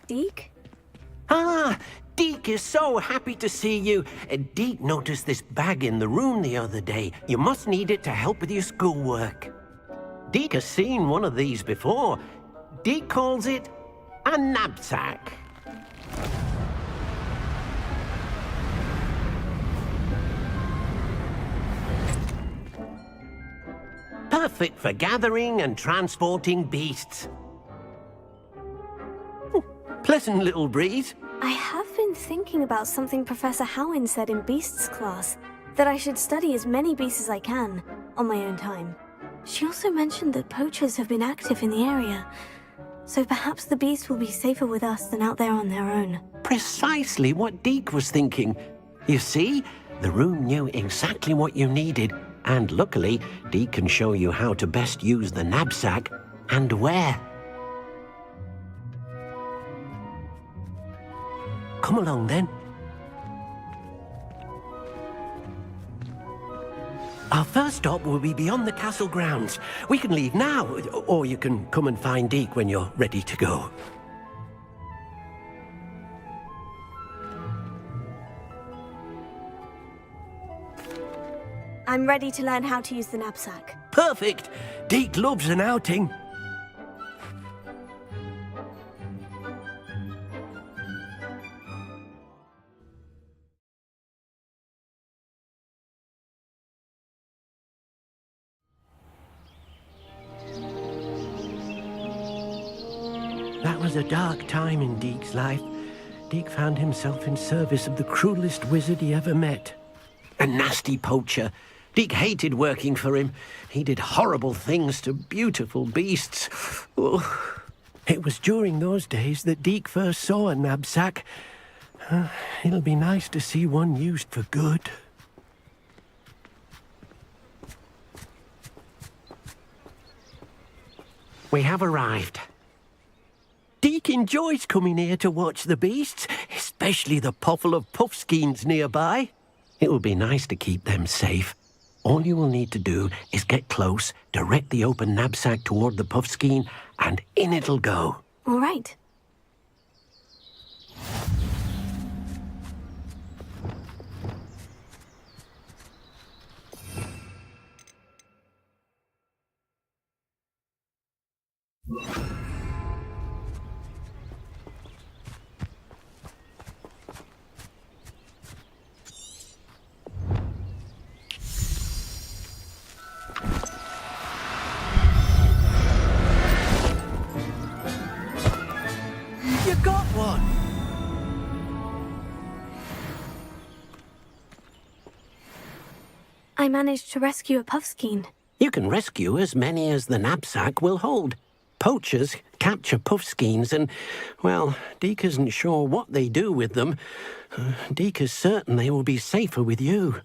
Deke? Ah, Deke is so happy to see you. Deke noticed this bag in the room the other day. You must need it to help with your schoolwork. Deke has seen one of these before. Deke calls it a knapsack. Perfect for gathering and transporting beasts. Pleasant little breeze. I have been thinking about something Professor Howin said in Beasts class, that I should study as many beasts as I can, on my own time. She also mentioned that poachers have been active in the area, so perhaps the beasts will be safer with us than out there on their own. Precisely what Deke was thinking. You see, the room knew exactly what you needed, and luckily, Deke can show you how to best use the knapsack and where. Come along, then. Our first stop will be beyond the castle grounds. We can leave now, or you can come and find Deke when you're ready to go. I'm ready to learn how to use the knapsack. Perfect! Deke loves an outing. That was a dark time in Deke's life. Deke found himself in service of the cruelest wizard he ever met. A nasty poacher. Deke hated working for him. He did horrible things to beautiful beasts. Oh. It was during those days that Deke first saw a knapsack. It'll be nice to see one used for good. We have arrived. Deke enjoys coming here to watch the beasts, especially the potful of puffskeins nearby. It will be nice to keep them safe. All you will need to do is get close, direct the open knapsack toward the puffskein, and in it'll go. All right. You got one! I managed to rescue a puffskein. You can rescue as many as the knapsack will hold. Poachers capture puffskeins and, well, Deke isn't sure what they do with them. Deke is certain they will be safer with you.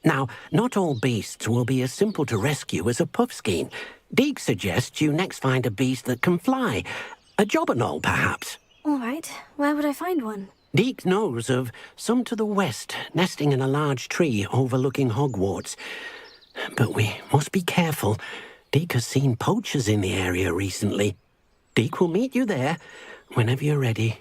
Now, not all beasts will be as simple to rescue as a puffskein. Deke suggests you next find a beast that can fly. A jobberknoll, perhaps. All right. Where would I find one? Deke knows of some to the west, nesting in a large tree overlooking Hogwarts. But we must be careful. Deke has seen poachers in the area recently. Deke will meet you there whenever you're ready.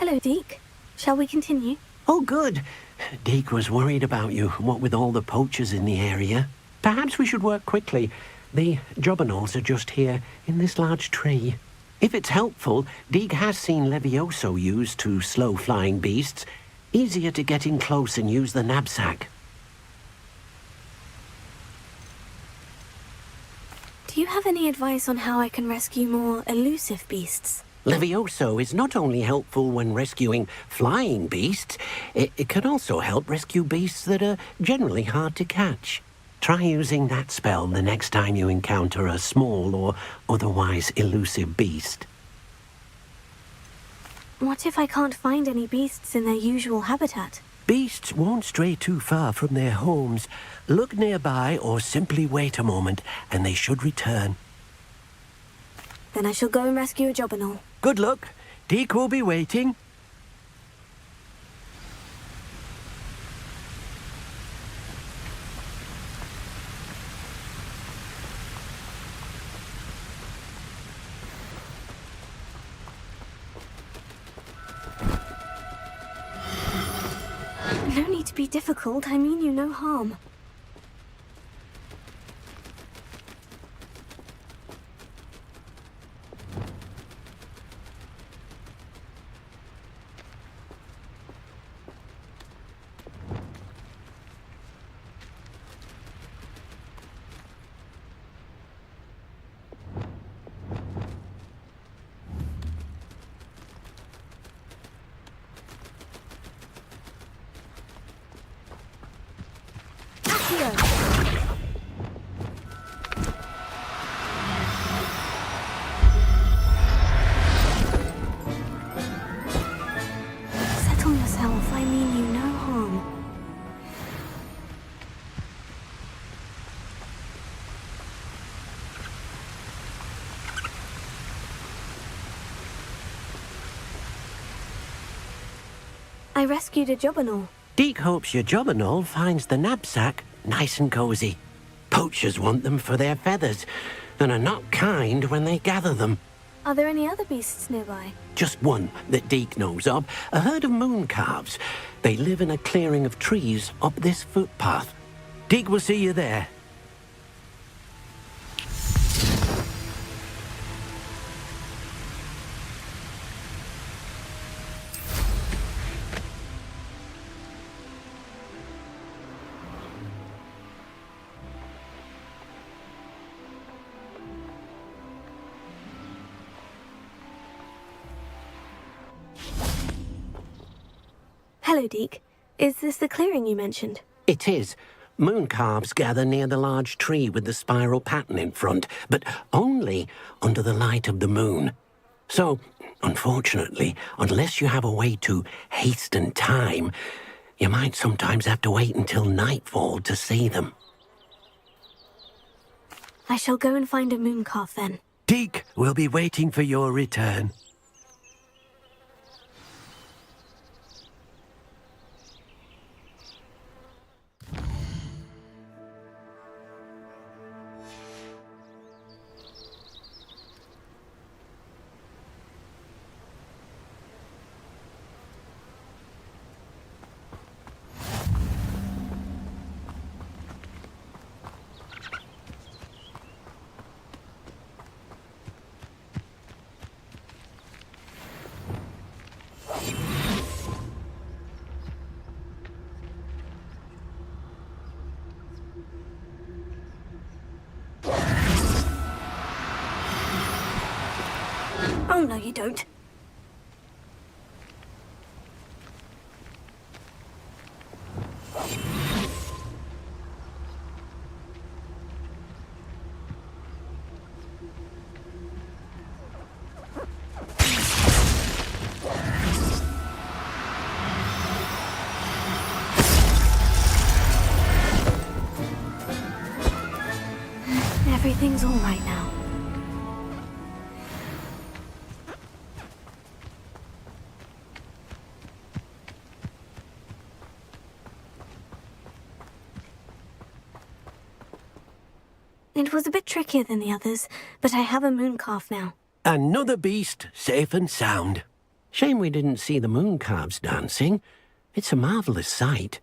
Hello, Deke. Shall we continue? Oh, good. Deke was worried about you, what with all the poachers in the area. Perhaps we should work quickly. The jobberknolls are just here, in this large tree. If it's helpful, Deke has seen Levioso used to slow flying beasts. Easier to get in close and use the knapsack. Do you have any advice on how I can rescue more elusive beasts? Levioso is not only helpful when rescuing flying beasts, it can also help rescue beasts that are generally hard to catch. Try using that spell the next time you encounter a small or otherwise elusive beast. What if I can't find any beasts in their usual habitat? Beasts won't stray too far from their homes. Look nearby or simply wait a moment, and they should return. Then I shall go and rescue a jobberknoll. Good luck. Deke will be waiting. No need to be difficult. I mean you no harm. Settle yourself. I mean you no harm. I rescued a jobberknoll. Deke hopes your jobberknoll finds the knapsack nice and cozy. Poachers want them for their feathers, and are not kind when they gather them. Are there any other beasts nearby? Just one that Deke knows of, a herd of moon calves. They live in a clearing of trees up this footpath. Deke will see you there. Hello, Deke. Is this the clearing you mentioned? It is. Moon calves gather near the large tree with the spiral pattern in front, but only under the light of the moon. So, unfortunately, unless you have a way to hasten time, you might sometimes have to wait until nightfall to see them. I shall go and find a moon calf then. Deke will be waiting for your return. Oh, no, you don't. Everything's all right now. It was a bit trickier than the others, but I have a moon calf now. Another beast safe and sound. Shame we didn't see the moon calves dancing. It's a marvelous sight.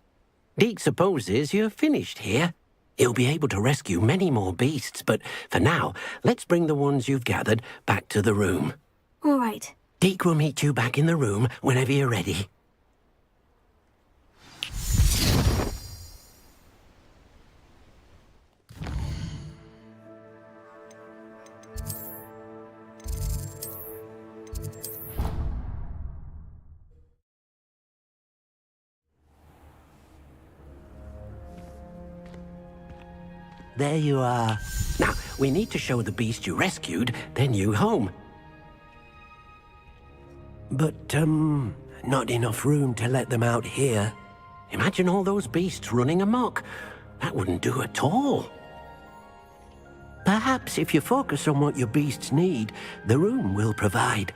Deke supposes you're finished here. He'll be able to rescue many more beasts, but for now, let's bring the ones you've gathered back to the room. All right. Deke will meet you back in the room whenever you're ready. There you are. Now, we need to show the beast you rescued their new home. But, not enough room to let them out here. Imagine all those beasts running amok. That wouldn't do at all. Perhaps if you focus on what your beasts need, the room will provide.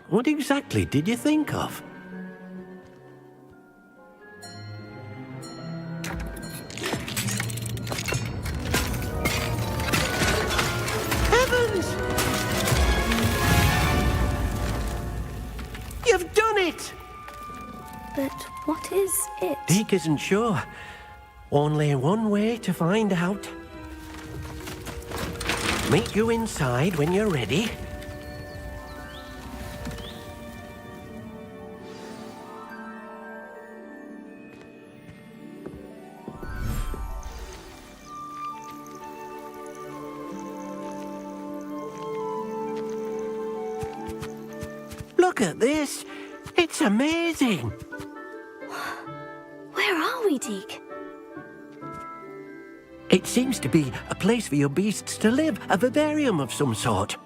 What exactly did you think of? Heavens! You've done it! But what is it? Deke isn't sure. Only one way to find out. Meet you inside when you're ready. Look at this. It's amazing. Where are we, Deke? It seems to be a place for your beasts to live, a vivarium of some sort.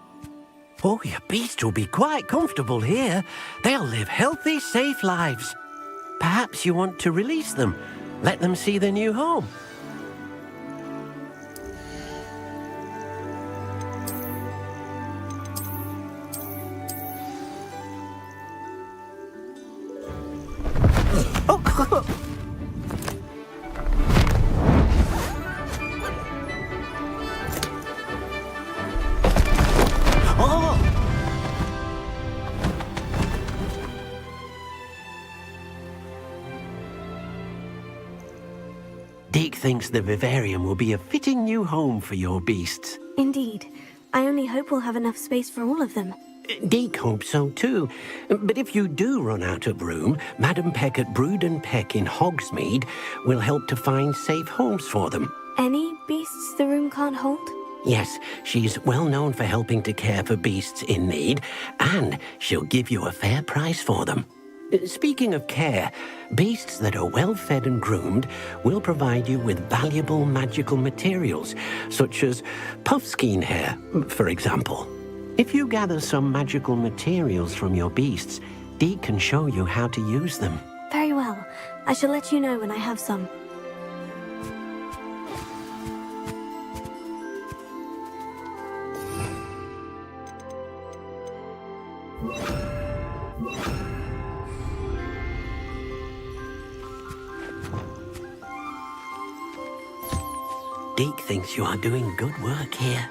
Oh, your beasts will be quite comfortable here. They'll live healthy, safe lives. Perhaps you want to release them, let them see their new home. Deke thinks the vivarium will be a fitting new home for your beasts. Indeed. I only hope we'll have enough space for all of them. Deke hopes so too. But if you do run out of room, Madam Peck at Brood and Peck in Hogsmeade will help to find safe homes for them. Any beasts the room can't hold? Yes, she's well known for helping to care for beasts in need, and she'll give you a fair price for them. Speaking of care, beasts that are well fed and groomed will provide you with valuable magical materials, such as puffskein hair, for example. If you gather some magical materials from your beasts, Deke can show you how to use them. Very well. I shall let you know when I have some. Deke thinks you are doing good work here.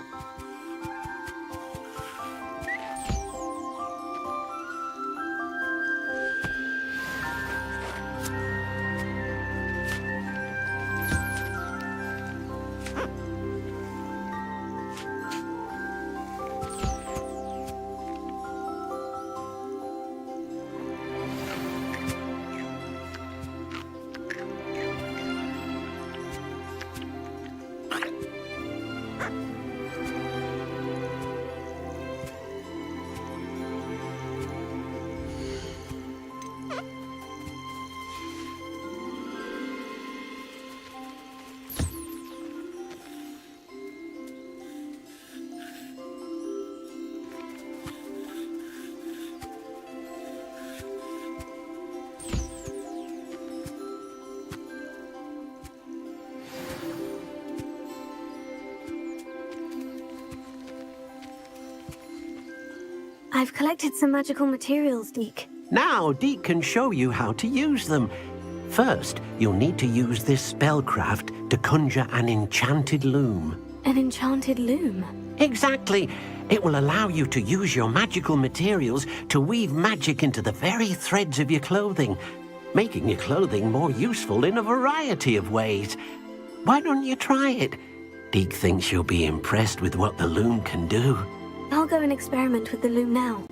I've collected some magical materials, Deke. Now Deke can show you how to use them. First, you'll need to use this spellcraft to conjure an enchanted loom. An enchanted loom? Exactly. It will allow you to use your magical materials to weave magic into the very threads of your clothing, making your clothing more useful in a variety of ways. Why don't you try it? Deek thinks you'll be impressed with what the loom can do. I'll go and experiment with the loom now.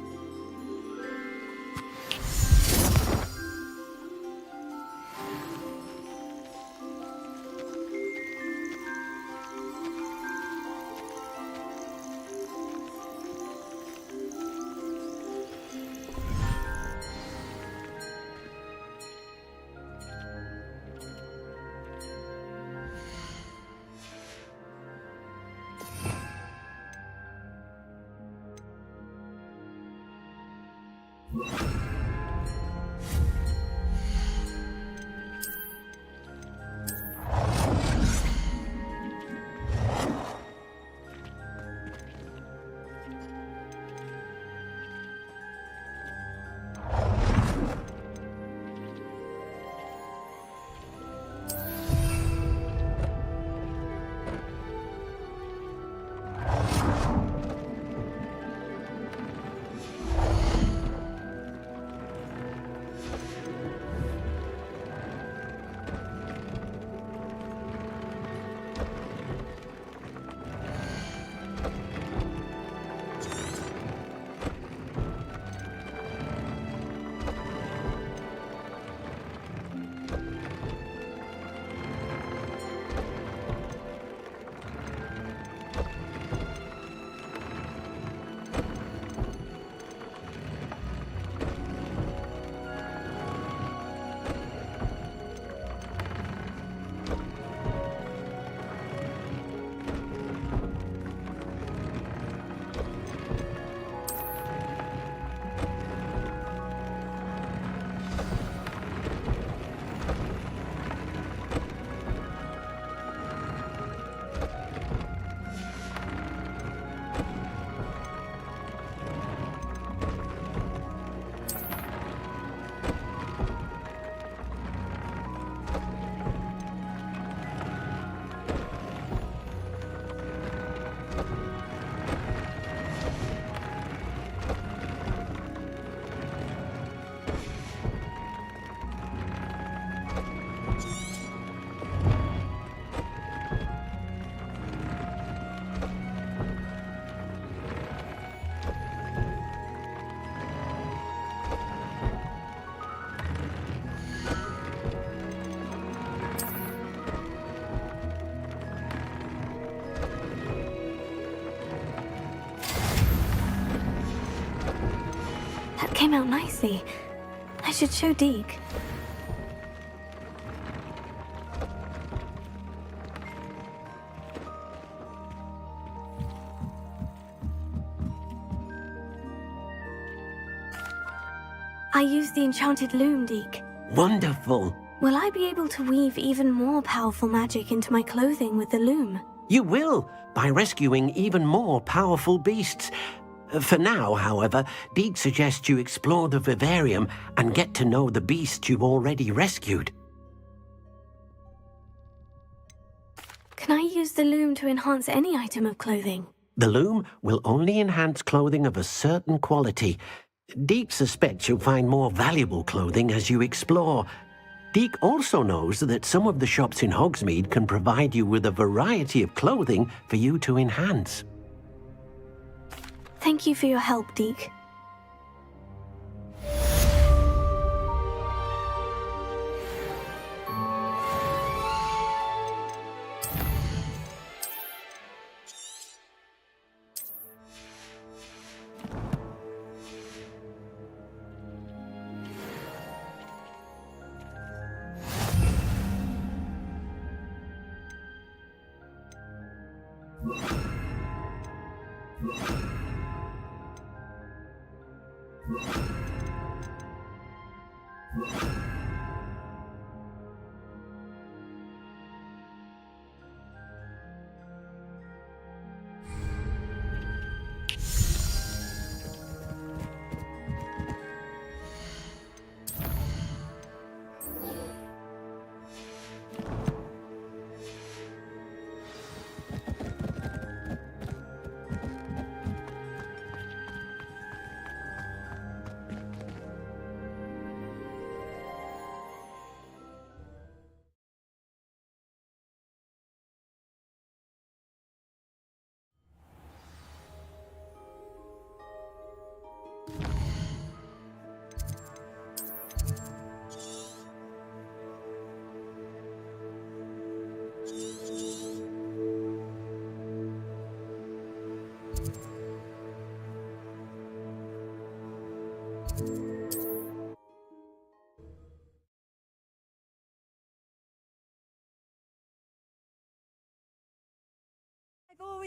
That came out nicely. I should show Deek. I used the enchanted loom, Deek. Wonderful. Will I be able to weave even more powerful magic into my clothing with the loom? You will, by rescuing even more powerful beasts. For now, however, Deek suggests you explore the vivarium and get to know the beasts you've already rescued. Can I use the loom to enhance any item of clothing? The loom will only enhance clothing of a certain quality. Deek suspects you'll find more valuable clothing as you explore. Deek also knows that some of the shops in Hogsmeade can provide you with a variety of clothing for you to enhance. Thank you for your help, Deek.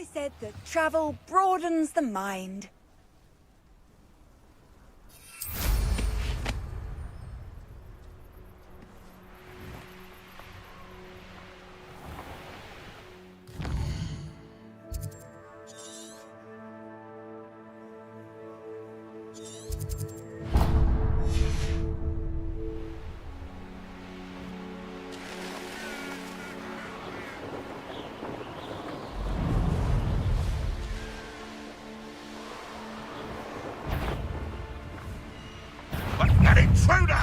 always said that travel broadens the mind. An intruder!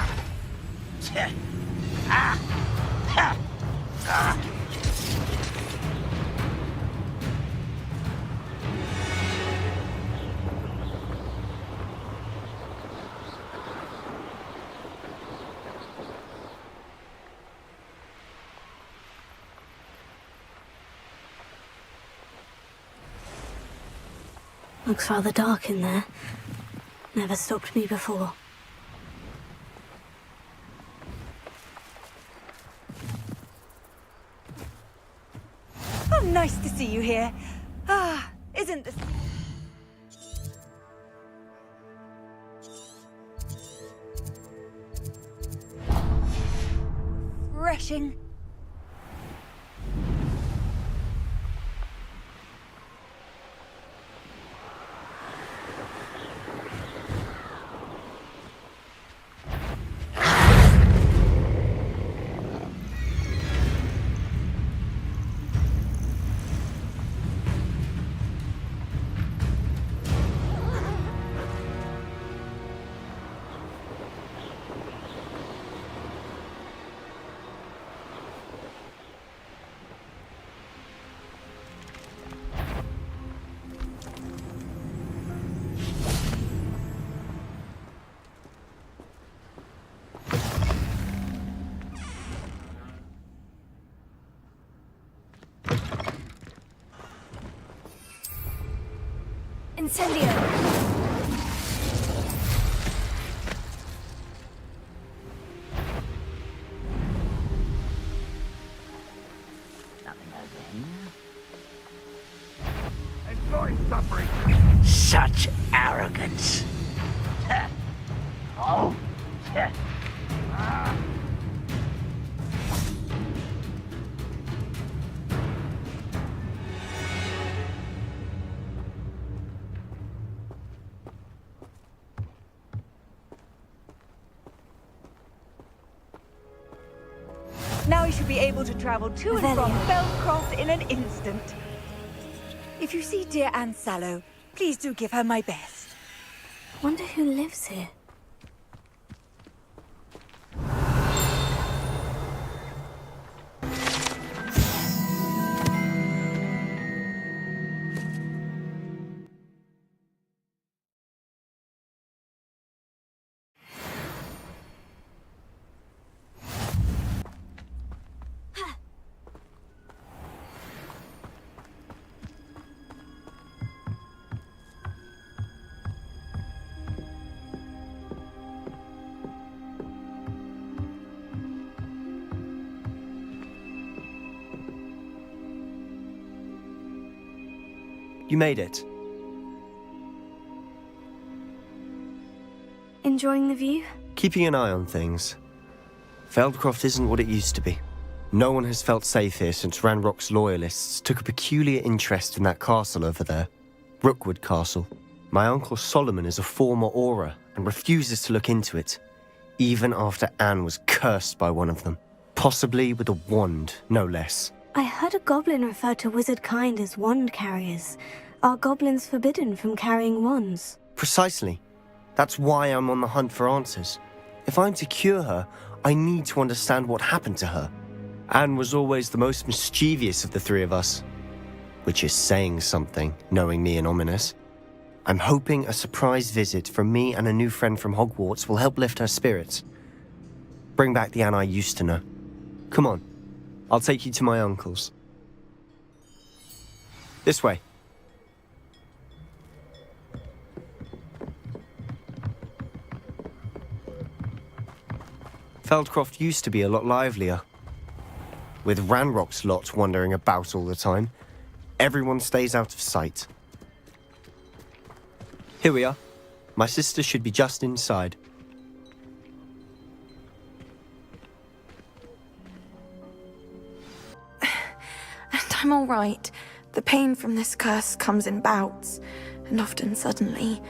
Looks rather dark in there. Never stopped me before. Oh, nice to see you here. Ah, isn't this... refreshing? Incendio! Enjoy suffering! Such arrogance. Oh! Now we should be able to travel to and from Velia. Feldcroft in an instant. If you see dear Anne Sallow, please do give her my best. Wonder who lives here. You made it. Enjoying the view? Keeping an eye on things. Feldcroft isn't what it used to be. No one has felt safe here since Ranrock's loyalists took a peculiar interest in that castle over there. Rookwood Castle. My uncle Solomon is a former Auror and refuses to look into it, even after Anne was cursed by one of them. Possibly with a wand, no less. I heard a goblin refer to wizard kind as wand carriers. Are goblins forbidden from carrying wands? Precisely. That's why I'm on the hunt for answers. If I'm to cure her, I need to understand what happened to her. Anne was always the most mischievous of the three of us. Which is saying something, knowing me and Ominous. I'm hoping a surprise visit from me and a new friend from Hogwarts will help lift her spirits. Bring back the Anne I used to know. Come on, I'll take you to my uncle's. This way. Feldcroft used to be a lot livelier. With Ranrock's lot wandering about all the time, everyone stays out of sight. Here we are. My sister should be just inside. And I'm all right. The pain from this curse comes in bouts, and often suddenly.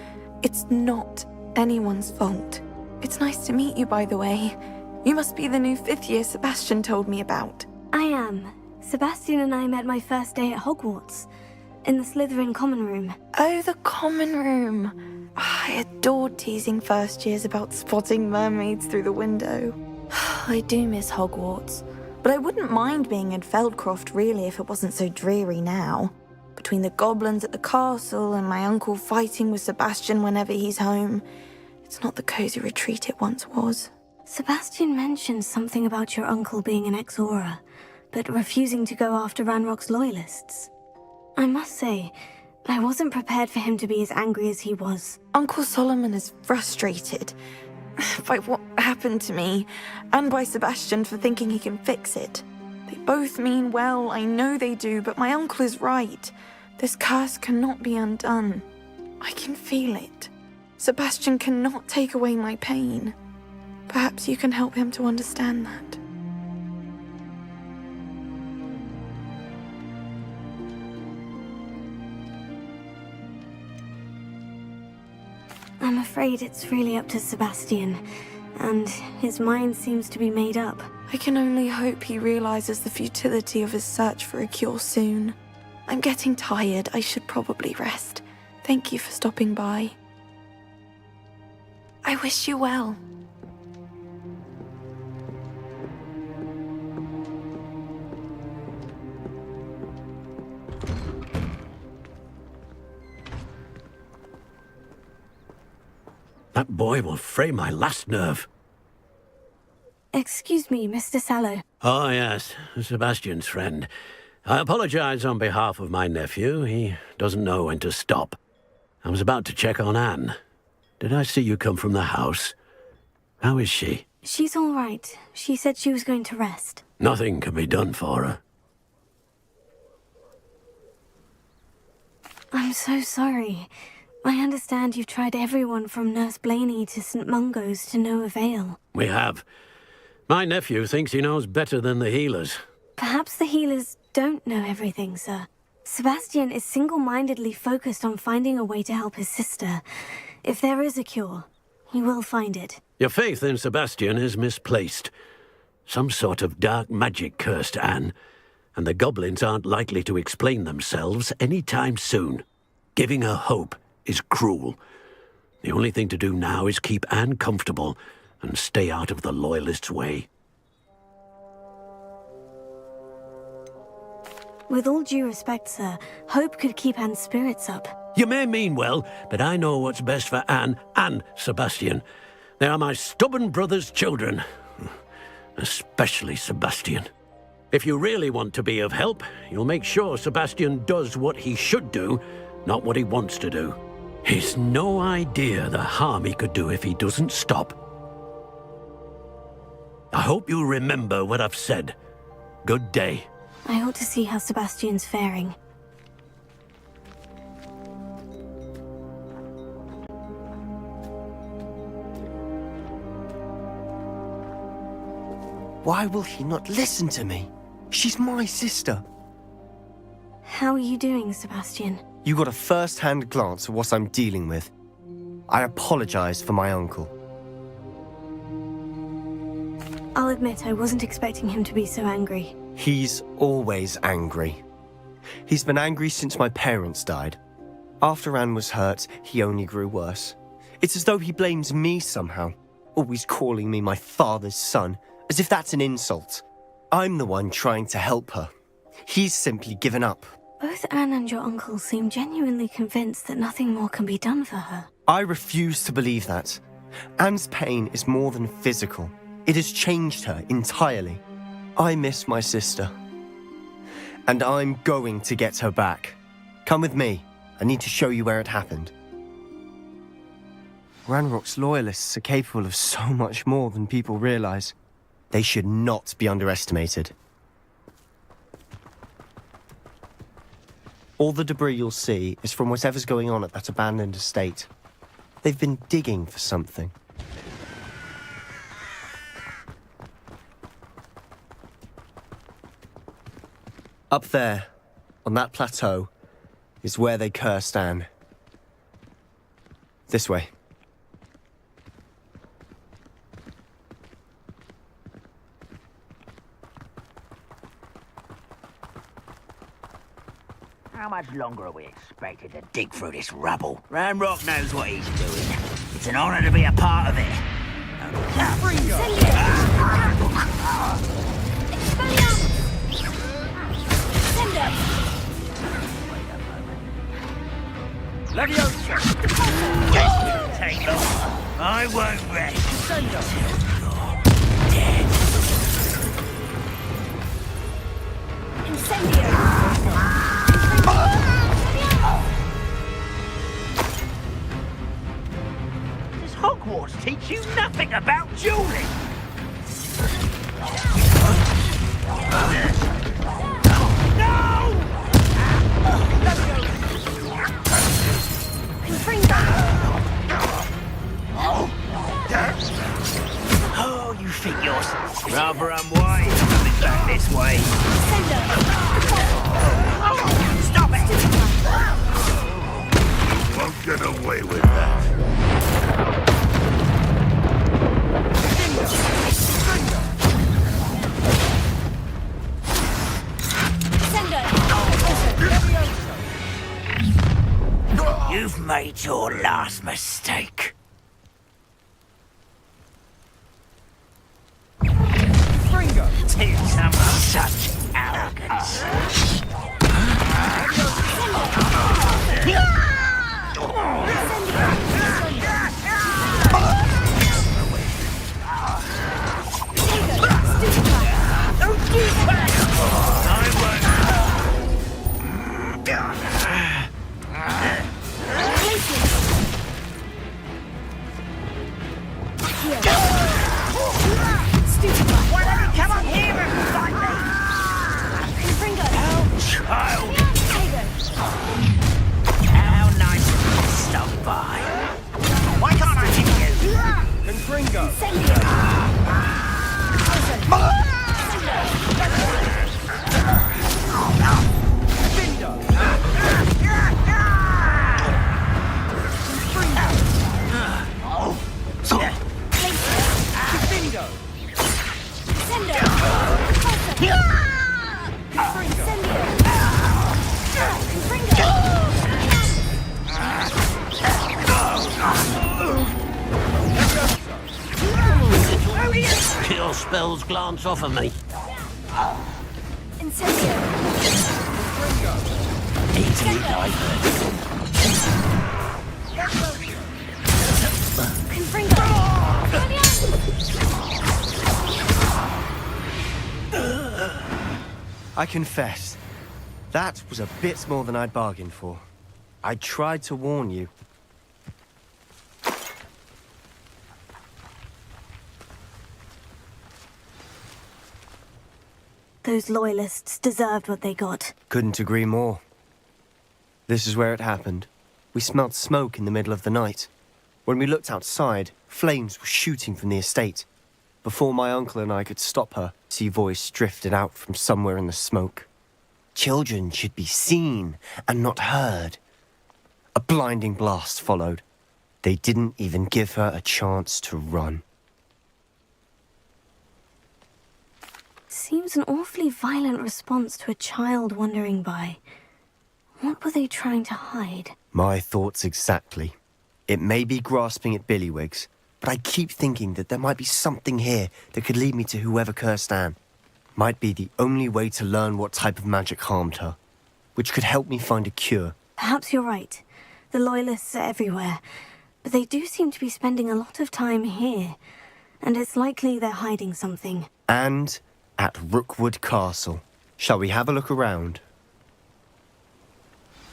It's not anyone's fault. It's nice to meet you, by the way. You must be the new 5th year Sebastian told me about. I am. Sebastian and I met my first day at Hogwarts, in the Slytherin common room. Oh, the common room. I adored teasing first years about spotting mermaids through the window. I do miss Hogwarts, but I wouldn't mind being in Feldcroft really if it wasn't so dreary now. Between the goblins at the castle and my uncle fighting with Sebastian whenever he's home, it's not the cozy retreat it once was. Sebastian mentioned something about your uncle being an ex-Auror, but refusing to go after Ranrock's loyalists. I must say, I wasn't prepared for him to be as angry as he was. Uncle Solomon is frustrated by what happened to me, and by Sebastian for thinking he can fix it. They both mean well, I know they do, but my uncle is right. This curse cannot be undone. I can feel it. Sebastian cannot take away my pain. Perhaps you can help him to understand that. I'm afraid it's really up to Sebastian, and his mind seems to be made up. I can only hope he realizes the futility of his search for a cure soon. I'm getting tired. I should probably rest. Thank you for stopping by. I wish you well. That boy will fray my last nerve. Excuse me, Mr. Sallow. Oh, yes, Sebastian's friend. I apologize on behalf of my nephew. He doesn't know when to stop. I was about to check on Anne. Did I see you come from the house? How is she? She's all right. She said she was going to rest. Nothing can be done for her. I'm so sorry. I understand you've tried everyone from Nurse Blaney to St. Mungo's to no avail. We have. My nephew thinks he knows better than the healers. Perhaps the healers don't know everything, sir. Sebastian is single-mindedly focused on finding a way to help his sister. If there is a cure, he will find it. Your faith in Sebastian is misplaced. Some sort of dark magic cursed Anne, and the goblins aren't likely to explain themselves any time soon. Giving her hope is cruel. The only thing to do now is keep Anne comfortable and stay out of the Loyalists' way. With all due respect, sir, hope could keep Anne's spirits up. You may mean well, but I know what's best for Anne and Sebastian. They are my stubborn brother's children. Especially Sebastian. If you really want to be of help, you'll make sure Sebastian does what he should do, not what he wants to do. He's no idea the harm he could do if he doesn't stop. I hope you remember what I've said. Good day. I ought to see how Sebastian's faring. Why will he not listen to me? She's my sister. How are you doing, Sebastian? You got a first-hand glance at what I'm dealing with. I apologize for my uncle. I'll admit I wasn't expecting him to be so angry. He's always angry. He's been angry since my parents died. After Anne was hurt, he only grew worse. It's as though he blames me somehow, always calling me my father's son, as if that's an insult. I'm the one trying to help her. He's simply given up. Both Anne and your uncle seem genuinely convinced that nothing more can be done for her. I refuse to believe that. Anne's pain is more than physical. It has changed her entirely. I miss my sister. And I'm going to get her back. Come with me. I need to show you where it happened. Ranrock's loyalists are capable of so much more than people realize. They should not be underestimated. All the debris you'll see is from whatever's going on at that abandoned estate. They've been digging for something. Up there, on that plateau, is where they cursed Anne. This way. How much longer are we expected to dig through this rubble? Ramrock knows what he's doing. It's an honor to be a part of it. Leviosa! Take long. I won't rest. Does Hogwarts teach you nothing about dueling? Oh, you think you're rather unwise coming back this way. Stop it! Won't get away with that. You've made your last mistake. To some such arrogance. Why don't you come up here and fight me? Child! How nice of you to stop by. Why can't I hit you? Confringo! Your spells glance off of me. Easily diverted. I confess, that was a bit more than I'd bargained for. I tried to warn you. Those loyalists deserved what they got. Couldn't agree more. This is where it happened. We smelled smoke in the middle of the night. When we looked outside, flames were shooting from the estate. Before my uncle and I could stop her, her voice drifted out from somewhere in the smoke. Children should be seen and not heard. A blinding blast followed. They didn't even give her a chance to run. Seems an awfully violent response to a child wandering by. What were they trying to hide? My thoughts exactly. It may be grasping at Billywigs, but I keep thinking that there might be something here that could lead me to whoever cursed Anne. Might be the only way to learn what type of magic harmed her, which could help me find a cure. Perhaps you're right. The Loyalists are everywhere, but they do seem to be spending a lot of time here, and it's likely they're hiding something. And at Rookwood Castle. Shall we have a look around?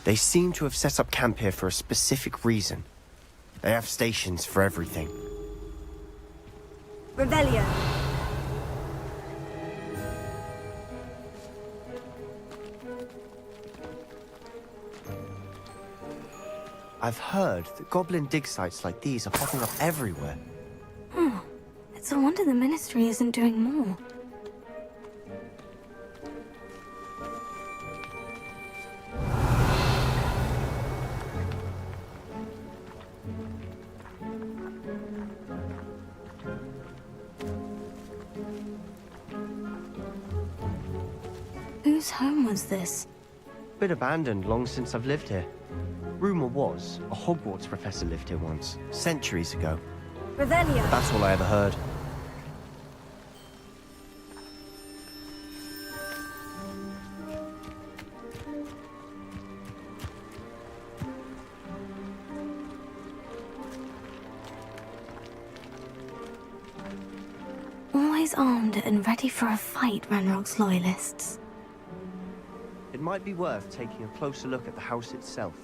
They seem to have set up camp here for a specific reason. They have stations for everything. Revelio. I've heard that goblin dig sites like these are popping up everywhere. It's a wonder the Ministry isn't doing more. Whose home was this? Been abandoned long since I've lived here. Rumor was, a Hogwarts professor lived here once, centuries ago. Revelio! That's all I ever heard. Always armed and ready for a fight, Ranrock's loyalists. It might be worth taking a closer look at the house itself.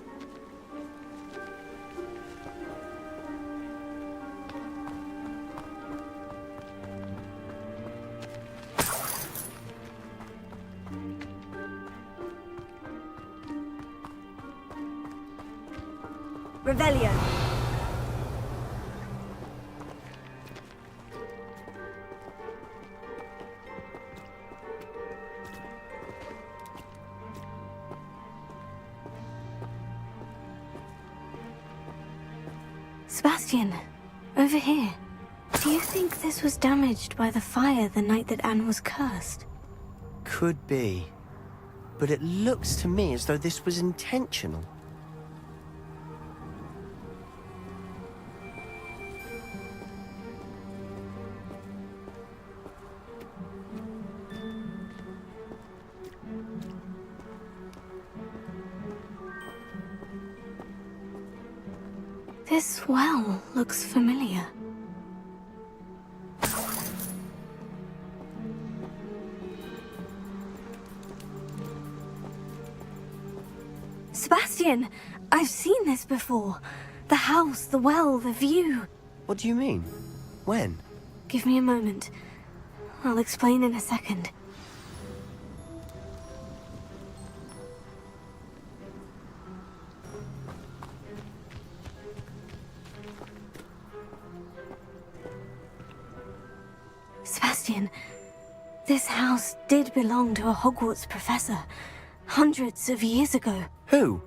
Revelio! Sebastian, over here. Do you think this was damaged by the fire the night that Anne was cursed? Could be. But it looks to me as though this was intentional. This well looks familiar. Sebastian, I've seen this before. The house, the well, the view. What do you mean? When? Give me a moment. I'll explain in a second. Sebastian, this house did belong to a Hogwarts professor, hundreds of years ago. Who?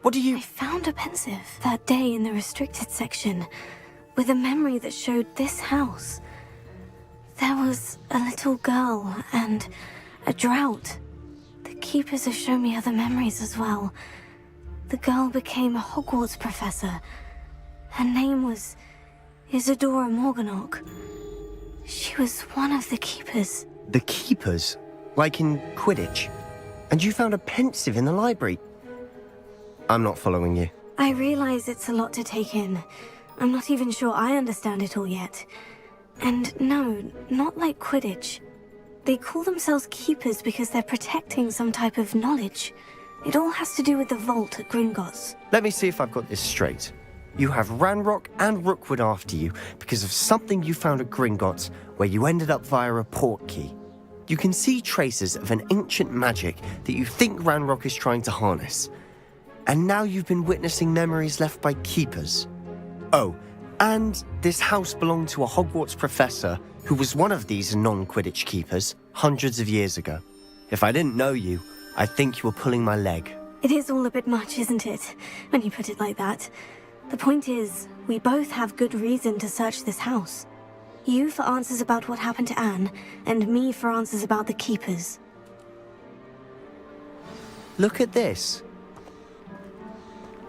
What do you... I found a pensive that day in the restricted section, with a memory that showed this house. There was a little girl and a drought. The keepers have shown me other memories as well. The girl became a Hogwarts professor. Her name was Isadora Morganach. She was one of the keepers. The keepers? Like in Quidditch? And you found a pensive in the library? I'm not following you. I realize it's a lot to take in. I'm not even sure I understand it all yet. And no, not like Quidditch. They call themselves keepers because they're protecting some type of knowledge. It all has to do with the vault at Gringotts. Let me see if I've got this straight. You have Ranrock and Rookwood after you because of something you found at Gringotts where you ended up via a port key. You can see traces of an ancient magic that you think Ranrock is trying to harness. And now you've been witnessing memories left by keepers. Oh, and this house belonged to a Hogwarts professor who was one of these non-Quidditch keepers hundreds of years ago. If I didn't know you, I'd think you were pulling my leg. It is all a bit much, isn't it, when you put it like that? The point is, we both have good reason to search this house. You for answers about what happened to Anne, and me for answers about the keepers. Look at this.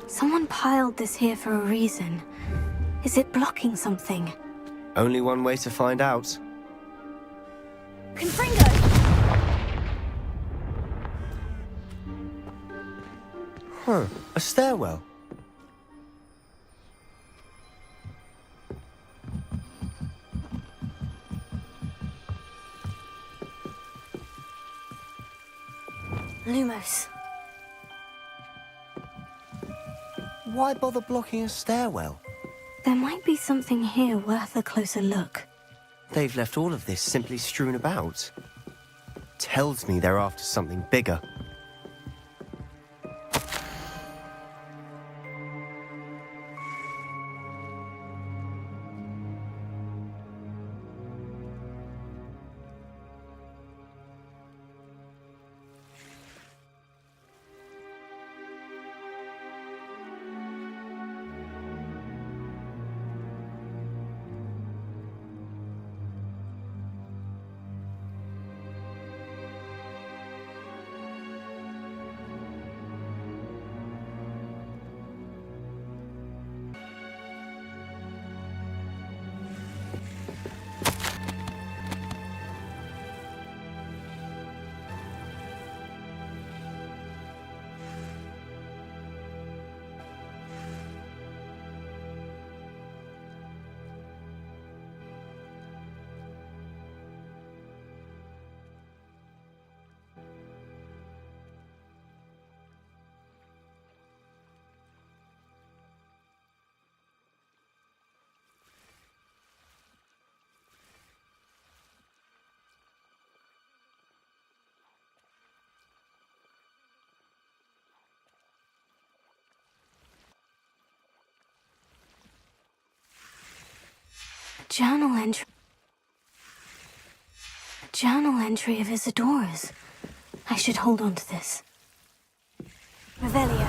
Someone piled this here for a reason. Is it blocking something? Only one way to find out. Confringo! Huh, a stairwell. Lumos. Why bother blocking a stairwell? There might be something here worth a closer look. They've left all of this simply strewn about. Tells me they're after something bigger. journal entry. A journal entry of Isadora's. I should hold on to this. Revelio.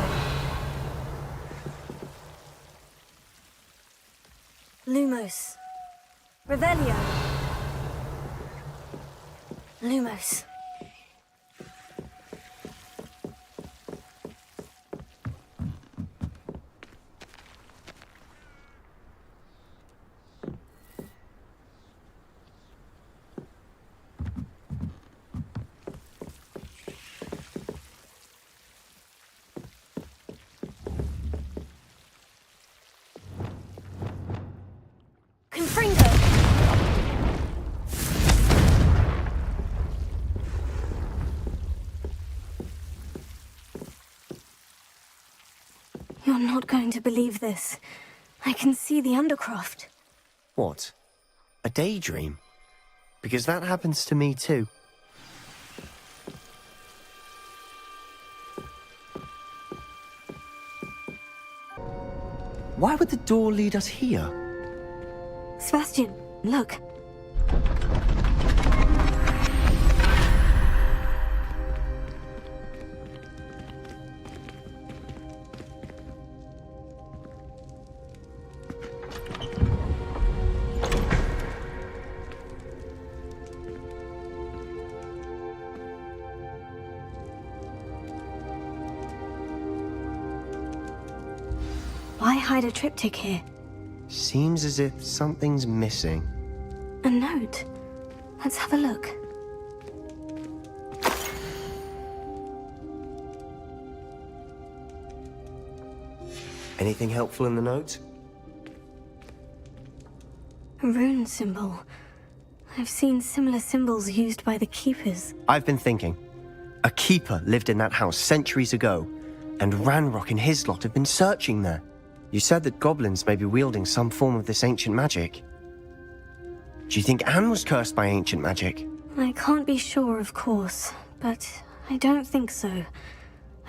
Lumos. Revelio. Lumos. Confringo! You're not going to believe this. I can see the Undercroft. What? A daydream? Because that happens to me too. Why would the door lead us here? Sebastian, look. Why hide a triptych here? Seems as if something's missing. A note. Let's have a look. Anything helpful in the note? A rune symbol. I've seen similar symbols used by the Keepers. I've been thinking. A keeper lived in that house centuries ago, and Ranrock and his lot have been searching there. You said that goblins may be wielding some form of this ancient magic. Do you think Anne was cursed by ancient magic? I can't be sure, of course, but I don't think so.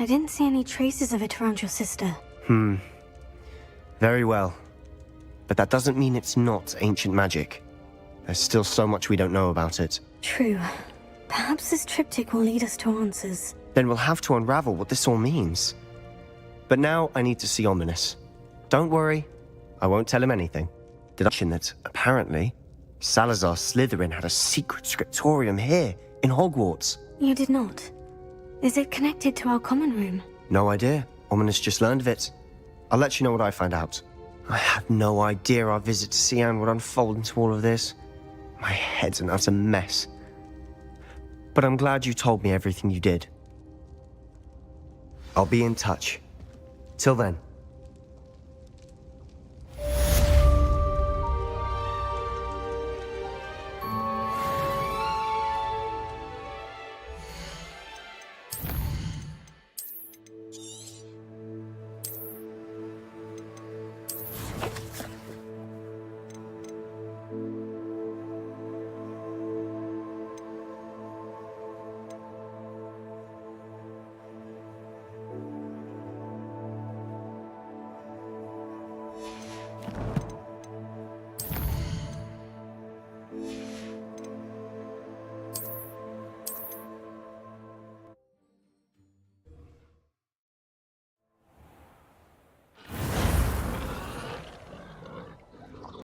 I didn't see any traces of it around your sister. Very well. But that doesn't mean it's not ancient magic. There's still so much we don't know about it. True. Perhaps this triptych will lead us to answers. Then we'll have to unravel what this all means. But now I need to see Ominous. Don't worry, I won't tell him anything. Did I mention that, apparently, Salazar Slytherin had a secret scriptorium here, in Hogwarts? You did not. Is it connected to our common room? No idea. Ominous just learned of it. I'll let you know what I find out. I had no idea our visit to see Anne would unfold into all of this. My head's an utter mess. But I'm glad you told me everything you did. I'll be in touch. Till then.